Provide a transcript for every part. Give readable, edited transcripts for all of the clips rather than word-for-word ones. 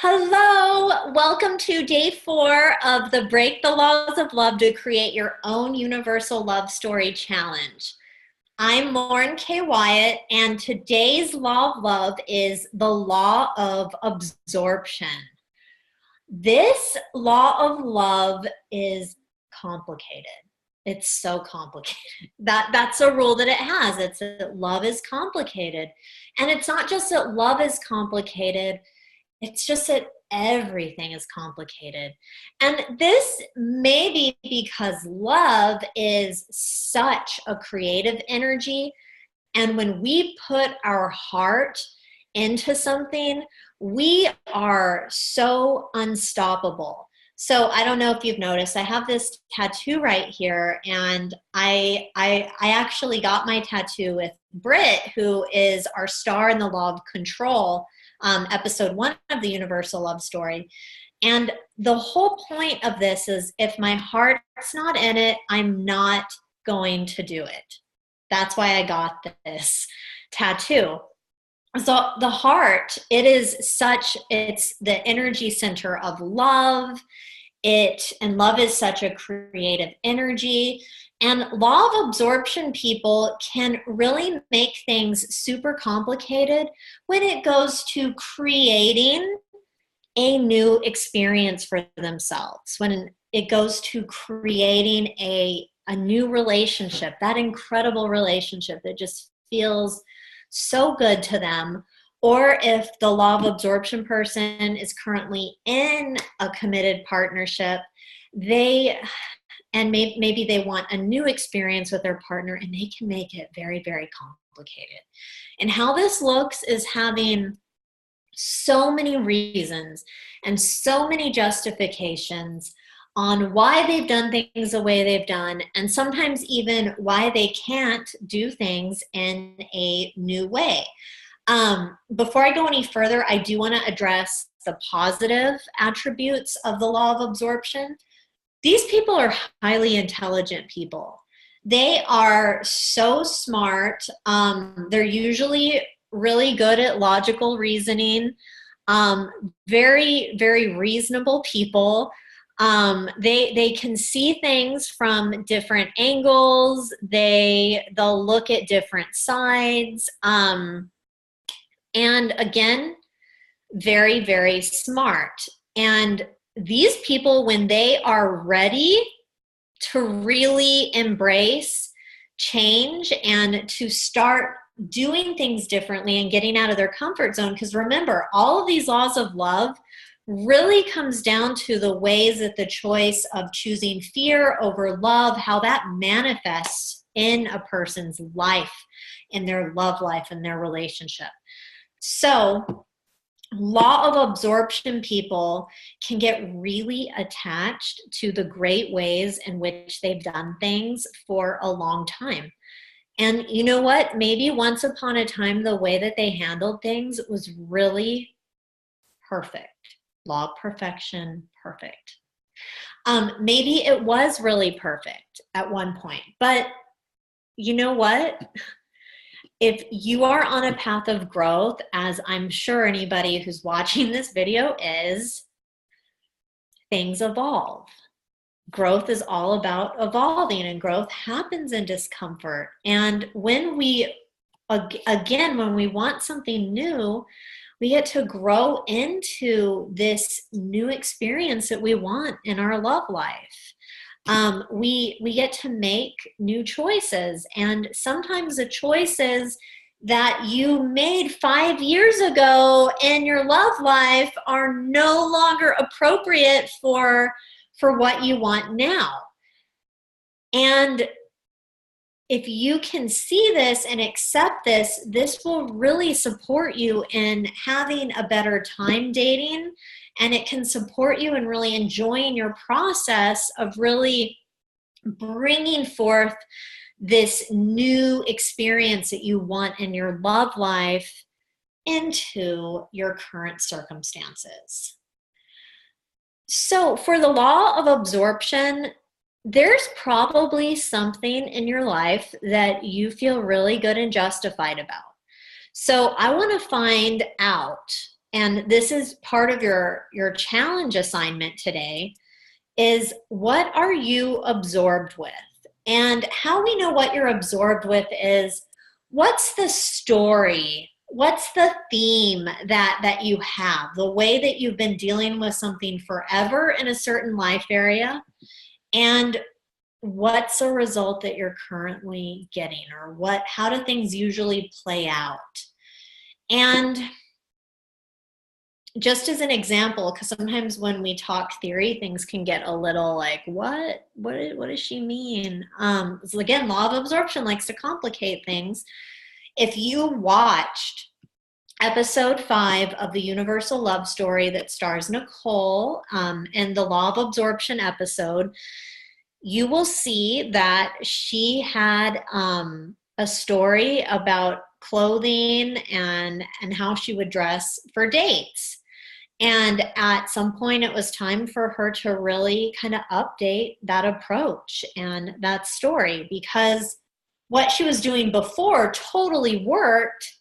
Hello, welcome to day 4 of the Break the Laws of Love to Create Your Own Universal Love Story Challenge. I'm Lauren K. Wyatt, and today's law of love is the law of absorption. This law of love is complicated. It's so complicated. That's a rule that it has. It's that love is complicated. And it's not just that love is complicated, it's just that everything is complicated. And this may be because love is such a creative energy. And when we put our heart into something, we are so unstoppable. So I don't know if you've noticed, I have this tattoo right here, and I actually got my tattoo with Britt, who is our star in the Law of Control, episode 1 of the Universal Love Story. And the whole point of this is if my heart's not in it, I'm not going to do it. That's why I got this tattoo. So the heart, it's the energy center of love. And love is such a creative energy. And law of absorption people can really make things super complicated when it goes to creating a new experience for themselves, when it goes to creating a new relationship, that incredible relationship that just feels so good to them. Or if the law of absorption person is currently in a committed partnership, maybe they want a new experience with their partner, and they can make it very, very complicated. And how this looks is having so many reasons and so many justifications on why they've done things the way they've done, and sometimes even why they can't do things in a new way. Before I go any further, I do want to address the positive attributes of the law of absorption. These people are highly intelligent people. They are so smart. They're usually really good at logical reasoning. Very, very reasonable people. They can see things from different angles. They'll look at different sides. And again, very, very smart. And these people, when they are ready to really embrace change and to start doing things differently and getting out of their comfort zone, because remember, all of these laws of love really comes down to the ways that the choice of choosing fear over love, how that manifests in a person's life, in their love life, in their relationship. So law of absorption people can get really attached to the great ways in which they've done things for a long time. And you know what? Maybe once upon a time, the way that they handled things was really perfect. Law of perfection, perfect. Maybe it was really perfect at one point, but you know what? If you are on a path of growth, as I'm sure anybody who's watching this video is, things evolve. Growth is all about evolving, and growth happens in discomfort. And when we want something new, we get to grow into this new experience that we want in our love life. We get to make new choices, and sometimes the choices that you made 5 years ago in your love life are no longer appropriate for what you want now. And if you can see this and accept this, this will really support you in having a better time dating, and it can support you in really enjoying your process of really bringing forth this new experience that you want in your love life into your current circumstances. So for the law of absorption, there's probably something in your life that you feel really good and justified about. So I want to find out and this is part of your challenge assignment today, is what are you absorbed with? And how we know what you're absorbed with is, what's the story? What's the theme that you have? The way that you've been dealing with something forever in a certain life area, and what's a result that you're currently getting, or how do things usually play out? And just as an example, because sometimes when we talk theory, things can get a little like, what does she mean? So again, law of absorption likes to complicate things. If you watched episode 5 of the Universal Love Story that stars Nicole, in the Law of Absorption episode, you will see that she had a story about clothing and how she would dress for dates. And at some point, it was time for her to really kind of update that approach and that story, because what she was doing before totally worked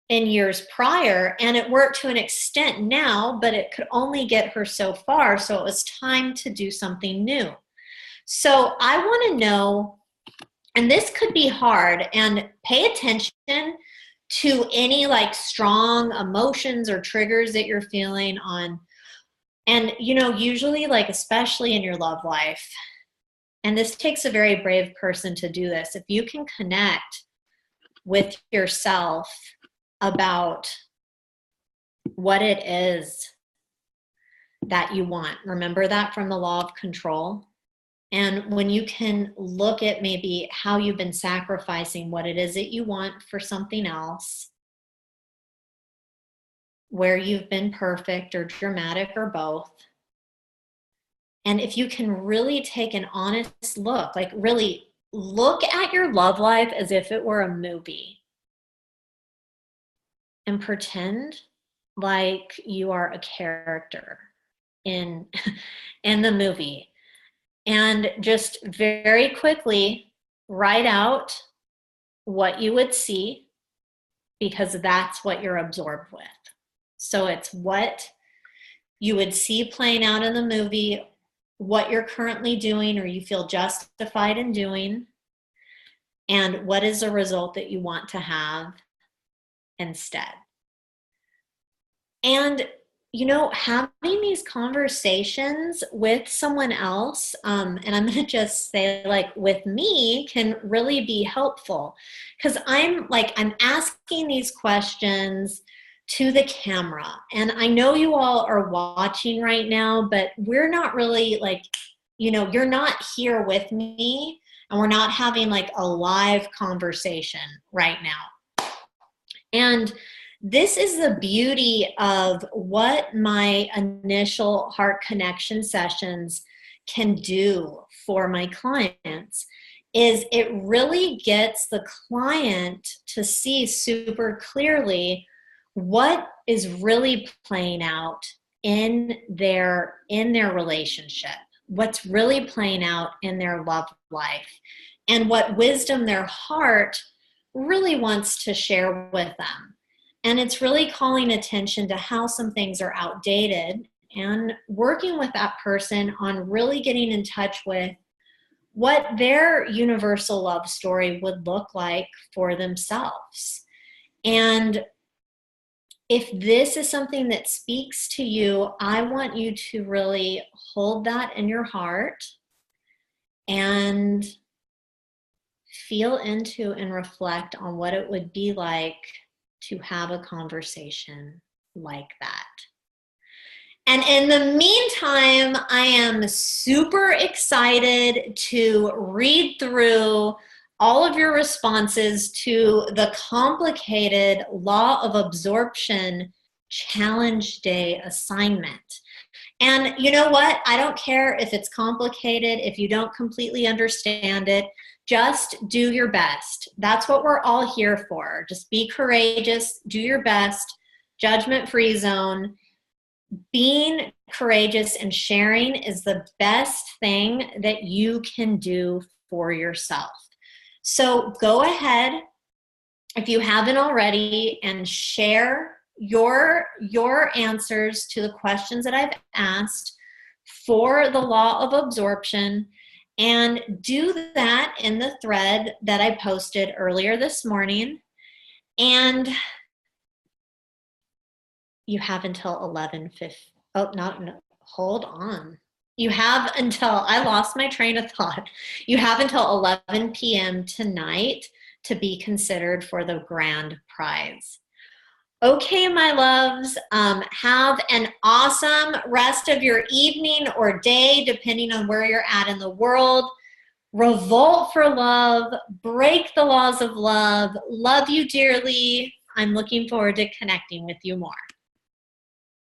in years prior, and it worked to an extent now, but it could only get her so far. So it was time to do something new. So I want to know, and this could be hard, and pay attention to any like strong emotions or triggers that you're feeling on. And, usually, like, especially in your love life, and this takes a very brave person to do this, if you can connect with yourself about what it is that you want. Remember that from the law of control. And when you can look at maybe how you've been sacrificing what it is that you want for something else, where you've been perfect or dramatic or both. And if you can really take an honest look, like really look at your love life as if it were a movie, and pretend like you are a character in the movie. And just very quickly write out what you would see, because that's what you're absorbed with. So it's what you would see playing out in the movie, what you're currently doing or you feel justified in doing, and what is a result that you want to have instead. And having these conversations with someone else, and I'm going to just say, like, with me, can really be helpful, because I'm asking these questions to the camera, and I know you all are watching right now, but we're not really you're not here with me, and we're not having like a live conversation right now. And this is the beauty of what my initial heart connection sessions can do for my clients, is it really gets the client to see super clearly what is really playing out in their relationship, what's really playing out in their love life, and what wisdom their heart really wants to share with them. And it's really calling attention to how some things are outdated, and working with that person on really getting in touch with what their universal love story would look like for themselves. And if this is something that speaks to you, I want you to really hold that in your heart and feel into and reflect on what it would be like to have a conversation like that. And in the meantime, I am super excited to read through all of your responses to the complicated Law of Absorption Challenge Day assignment. And you know what? I don't care if it's complicated, if you don't completely understand it. Just do your best. That's what we're all here for. Just be courageous, do your best, judgment-free zone. Being courageous and sharing is the best thing that you can do for yourself. So go ahead, if you haven't already, and share your answers to the questions that I've asked for the law of absorption, and do that in the thread that I posted earlier this morning. And you have until 11:50. Oh, no, hold on. You have until, I lost my train of thought. You have until 11 p.m. tonight to be considered for the grand prize. Okay, my loves, have an awesome rest of your evening or day, depending on where you're at in the world. Revolt for love, break the laws of love. Love you dearly. I'm looking forward to connecting with you more.